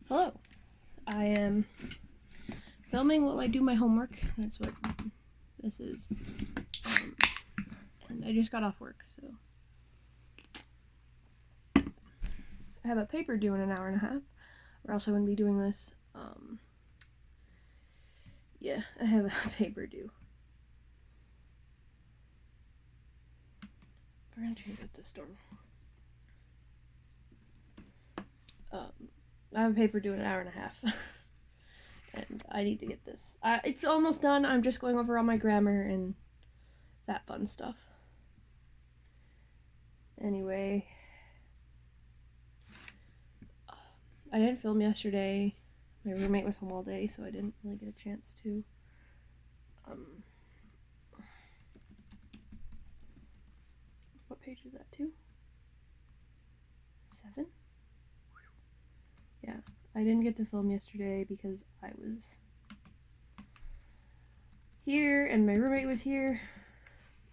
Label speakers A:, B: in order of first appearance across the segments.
A: Hello. I am filming while I do my homework. That's what this is. And I just got off work, so I have a paper due in an hour and a half. We're also going to be doing this. Yeah, I have a paper due. We're going to change up the storm. I have a paper due in an hour and a half. And I need to get this. It's almost done. I'm just going over all my grammar and that fun stuff. Anyway, I didn't film yesterday. My roommate was home all day, so I didn't really get a chance to. What page is that, 2? 7? Yeah, I didn't get to film yesterday because I was here and my roommate was here,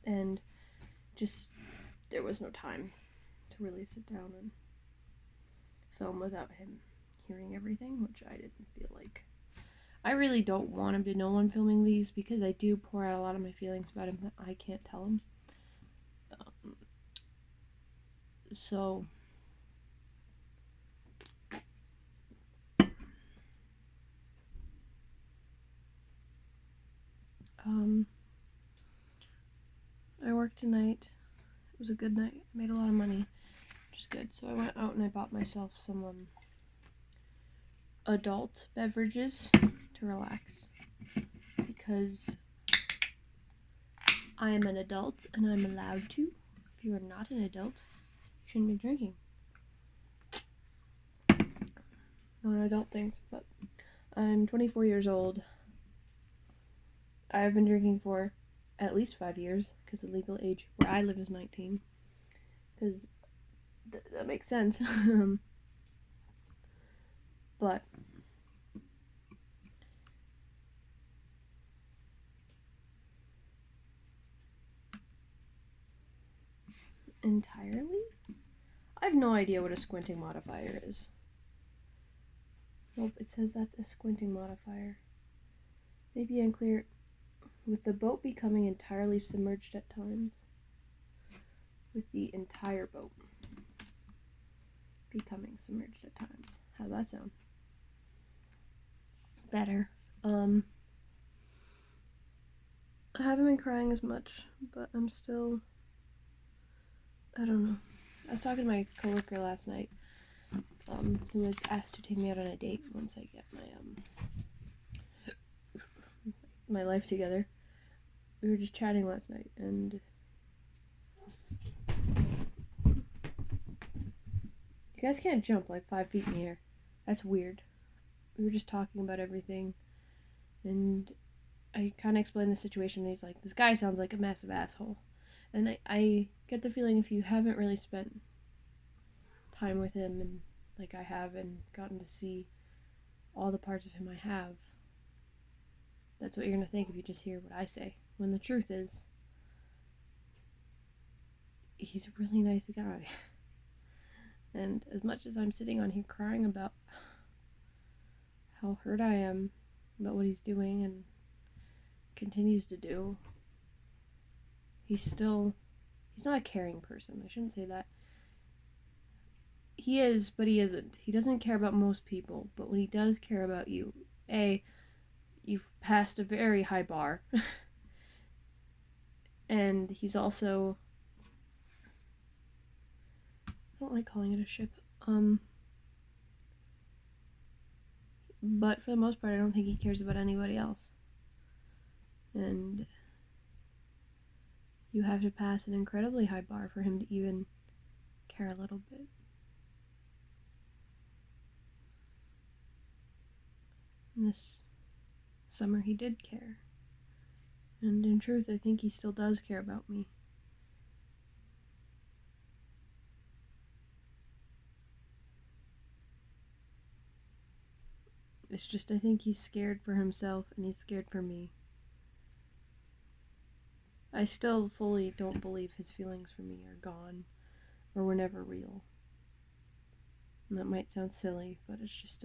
A: and just there was no time to really sit down and film without him hearing everything, which I didn't feel like. I really don't want him to know I'm filming these because I do pour out a lot of my feelings about him that I can't tell him. So I worked tonight. It was a good night. I made a lot of money, which is good. So I went out and I bought myself some adult beverages to relax because I am an adult and I'm allowed to. If you are not an adult, you shouldn't be drinking. Non-adult things, but I'm 24 years old. I've been drinking for at least 5 years because the legal age where I live is 19. Because that makes sense. But entirely? I have no idea what a squinting modifier is. Nope, it says that's a squinting modifier. Maybe unclear. With the boat becoming entirely submerged at times. With the entire boat becoming submerged at times. How's that sound? Better. I haven't been crying as much, but I'm still, I don't know. I was talking to my coworker last night, who was asked to take me out on a date once I get my life together. We were just chatting last night, and you guys can't jump like 5 feet in the air. That's weird. We were just talking about everything, and I kind of explained the situation, and he's like, this guy sounds like a massive asshole. And I get the feeling if you haven't really spent time with him, and like I have, and gotten to see all the parts of him I have, that's what you're going to think if you just hear what I say. When the truth is, he's a really nice guy. And as much as I'm sitting on here crying about how hurt I am about what he's doing and continues to do, he's not a caring person. I shouldn't say that. He is, but he isn't. He doesn't care about most people, but when he does care about you, you've passed a very high bar. And he's also, I don't like calling it a ship. But for the most part, I don't think he cares about anybody else. And you have to pass an incredibly high bar for him to even care a little bit. And this summer he did care. And in truth, I think he still does care about me. It's just I think he's scared for himself and he's scared for me. I still fully don't believe his feelings for me are gone or were never real. And that might sound silly, but it's just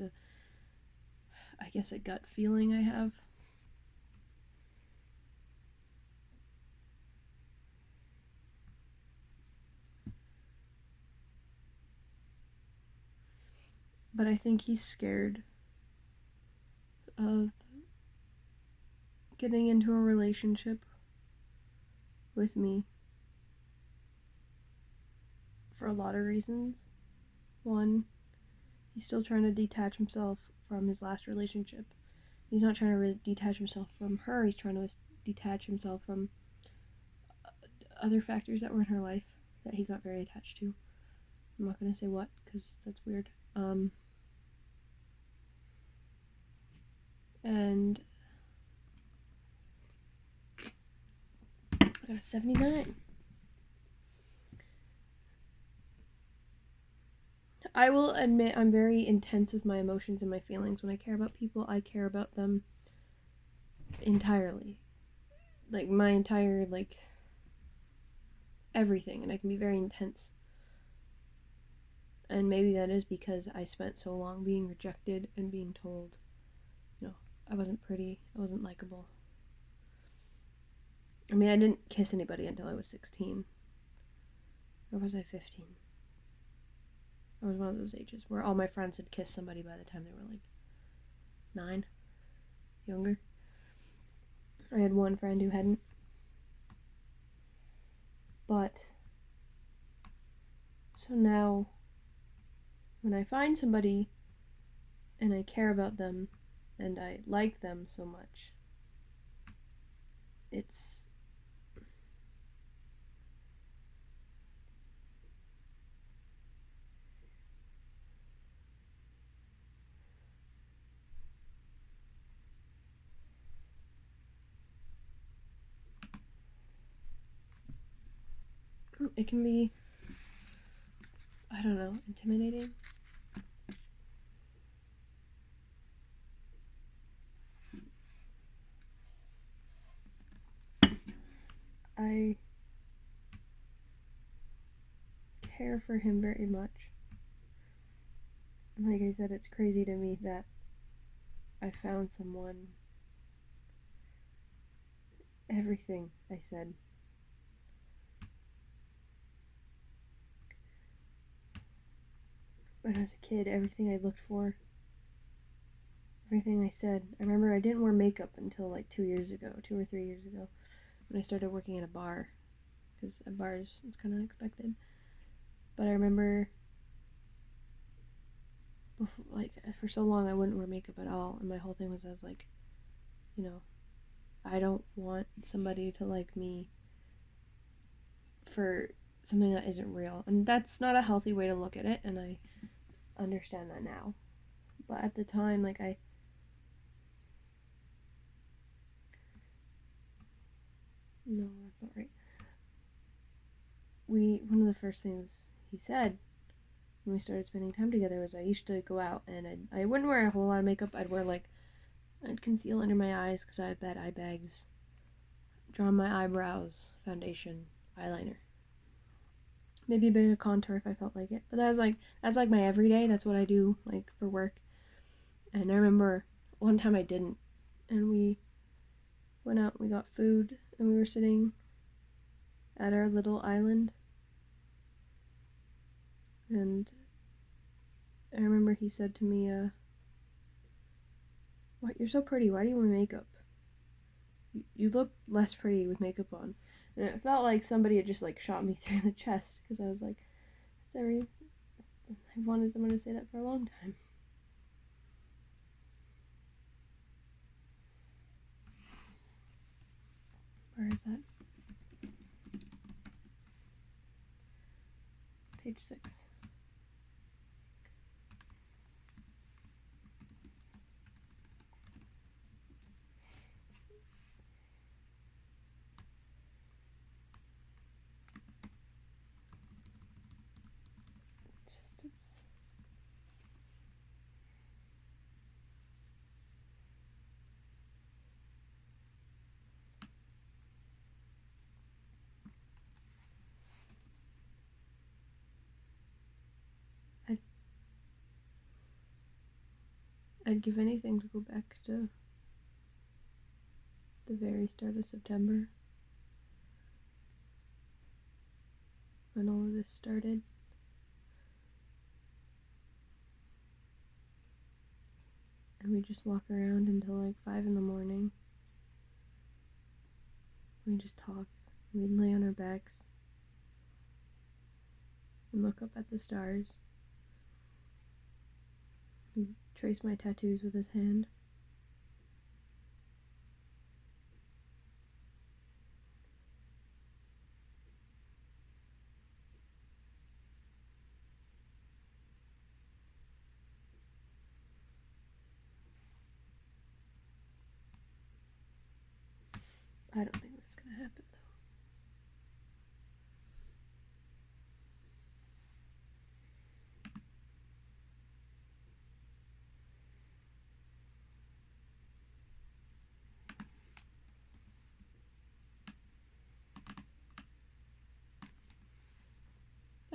A: I guess, a gut feeling I have. But I think he's scared of getting into a relationship with me for a lot of reasons. One, he's still trying to detach himself from his last relationship. He's not trying to detach himself from her, he's trying to detach himself from other factors that were in her life that he got very attached to. I'm not going to say what, because that's weird. And I got a 79. I will admit I'm very intense with my emotions and my feelings. When I care about people, I care about them entirely. Like, my entire, like, everything. And I can be very intense. And maybe that is because I spent so long being rejected and being told, I wasn't pretty, I wasn't likable. I mean, I didn't kiss anybody until I was 16. Or was I 15? I was one of those ages where all my friends had kissed somebody by the time they were like 9, younger. I had one friend who hadn't. But, so now, when I find somebody and I care about them and I like them so much, it can be, I don't know, intimidating. I care for him very much. Like I said, it's crazy to me that I found someone. Everything I said. When I was a kid, everything I looked for, everything I said. I remember I didn't wear makeup until like 2 years ago, 2 or 3 years ago, when I started working at a bar. Because at bars, it's kind of expected. But I remember, before, like, for so long I wouldn't wear makeup at all. And my whole thing was, I was like, I don't want somebody to like me for something that isn't real. And that's not a healthy way to look at it, and I understand that now. But at the time, like, no, that's not right. One of the first things he said when we started spending time together was I used to go out and I wouldn't wear a whole lot of makeup. I'd conceal under my eyes because I have bad eye bags, draw my eyebrows, foundation, eyeliner, maybe a bit of contour if I felt like it. But that's like my everyday. That's what I do, like, for work. And I remember one time I didn't, and we went out, we got food, and we were sitting at our little island, and I remember he said to me, "What? You're so pretty. Why do you wear makeup? You look less pretty with makeup on." And it felt like somebody had just like shot me through the chest, because I was like, "That's everything." I've wanted someone to say that for a long time. Where is that? Page 6. Just it's I'd give anything to go back to the very start of September when all of this started. And we just walk around until like 5 in the morning. We just talk. We'd lay on our backs and look up at the stars. He'd trace my tattoos with his hand. I don't think that's gonna happen though.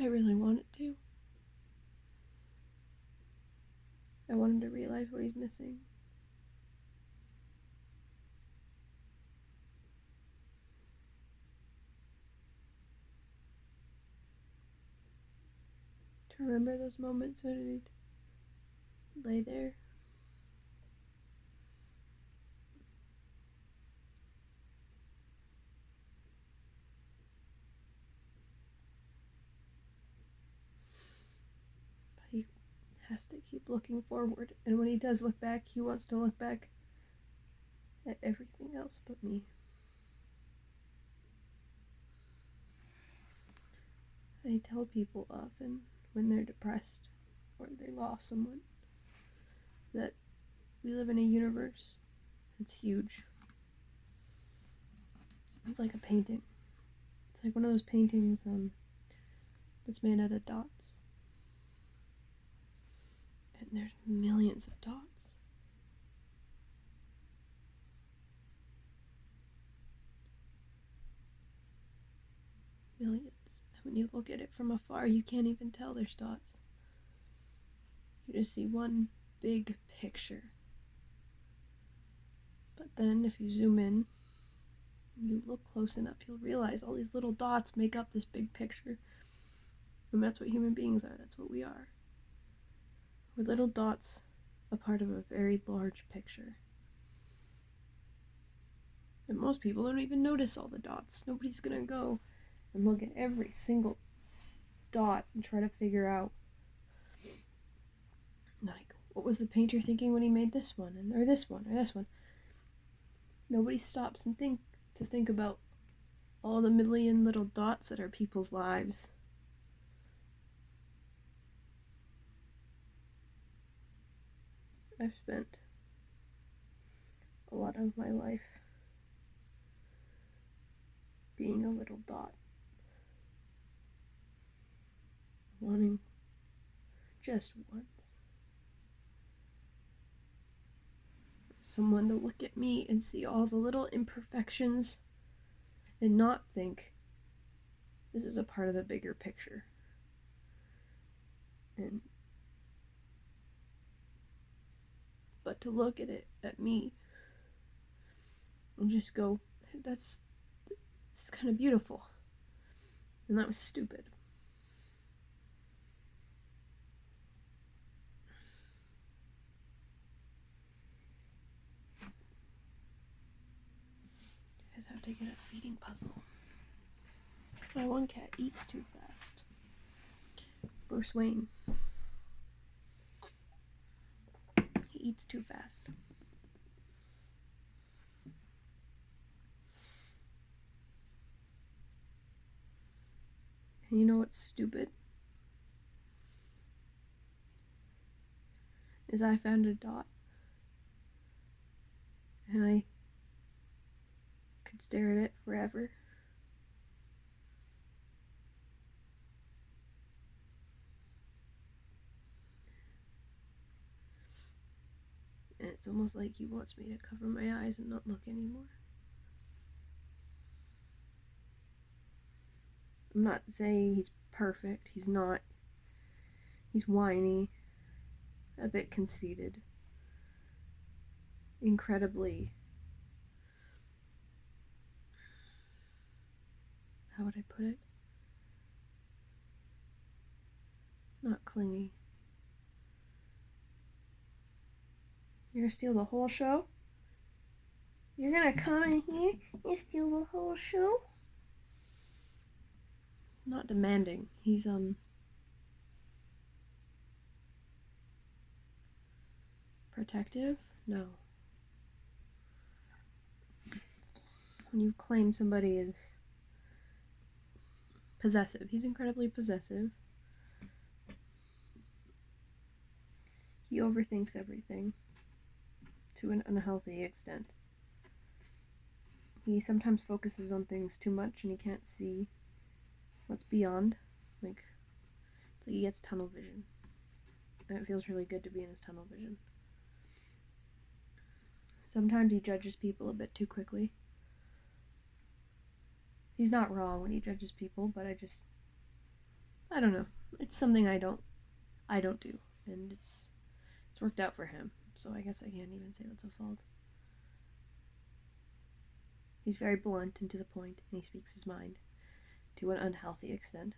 A: I really want it to. I want him to realize what he's missing. To remember those moments when he'd lay there. But he has to keep looking forward, and when he does look back, he wants to look back at everything else but me. I tell people often when they're depressed or they lost someone that we live in a universe that's huge. It's like a painting. It's like one of those paintings that's made out of dots. And there's millions of dots. Millions. When you look at it from afar, you can't even tell there's dots. You just see one big picture. But then if you zoom in, you look close enough, you'll realize all these little dots make up this big picture. And that's what human beings are. That's what we are. We're little dots, a part of a very large picture. And most people don't even notice all the dots. Nobody's gonna go and look at every single dot and try to figure out, like, what was the painter thinking when he made this one, or this one, or this one. Nobody stops and think about all the million little dots that are people's lives. I've spent a lot of my life being a little dot, wanting just once someone to look at me and see all the little imperfections and not think this is a part of the bigger picture. But to look at me and just go, that's kind of beautiful. And that was stupid. I just have to get a feeding puzzle. My one cat eats too fast. Bruce Wayne. He eats too fast. And you know what's stupid? Is I found a dot. And I could stare at it forever. And it's almost like he wants me to cover my eyes and not look anymore. I'm not saying he's perfect. He's not. He's whiny, a bit conceited. incredibly, how would I put it? Not clingy. You're gonna steal the whole show? You're gonna come in here and steal the whole show? Not demanding. He's protective? No. When you claim somebody is possessive, he's incredibly possessive. He overthinks everything to an unhealthy extent. He sometimes focuses on things too much and he can't see what's beyond. It's like he gets tunnel vision. And it feels really good to be in his tunnel vision. Sometimes he judges people a bit too quickly. He's not wrong when he judges people, but I don't know. It's something I don't do, and it's worked out for him. So I guess I can't even say that's a fault. He's very blunt and to the point, and he speaks his mind to an unhealthy extent.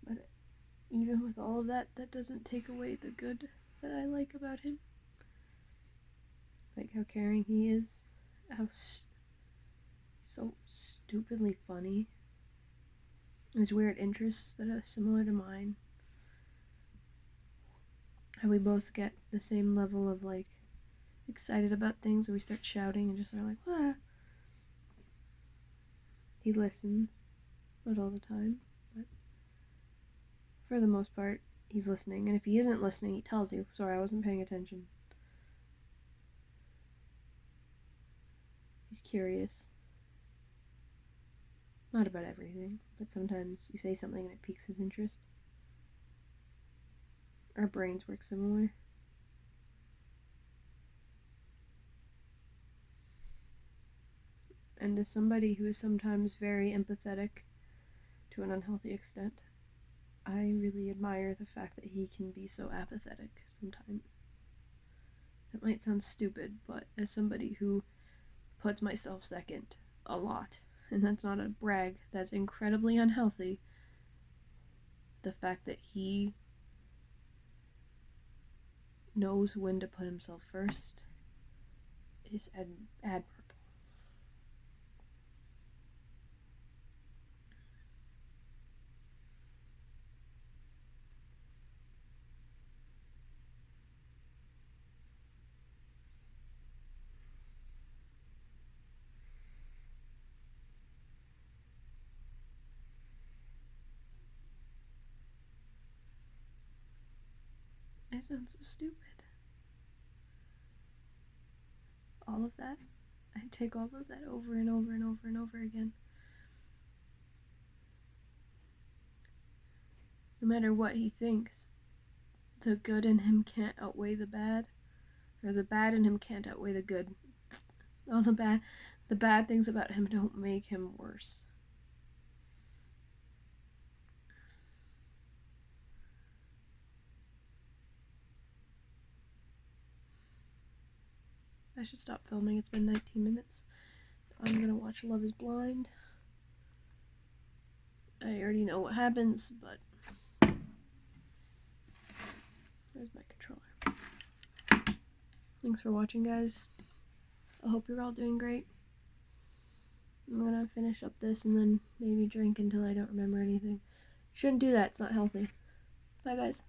A: But even with all of that, that doesn't take away the good that I like about him. Like how caring he is, how so stupidly funny. His weird interests that are similar to mine. How we both get the same level of like excited about things where we start shouting and just are like, ah. He listens, not all the time, but for the most part, he's listening. And if he isn't listening, he tells you, sorry, I wasn't paying attention. He's curious. Not about everything, but sometimes you say something and it piques his interest. Our brains work similar. And as somebody who is sometimes very empathetic to an unhealthy extent, I really admire the fact that he can be so apathetic sometimes. That might sound stupid, but as somebody who puts myself second a lot, and that's not a brag, that's incredibly unhealthy, the fact that he knows when to put himself first is admirable. I sound so stupid. All of that, I take all of that over and over and over and over again. No matter what he thinks, the good in him can't outweigh the bad, or the bad in him can't outweigh the good. All the bad things about him don't make him worse. I should stop filming. It's been 19 minutes. I'm gonna watch Love is Blind. I already know what happens, but there's my controller. Thanks for watching, guys. I hope you're all doing great. I'm gonna finish up this and then maybe drink until I don't remember anything. Shouldn't do that, it's not healthy. Bye, guys.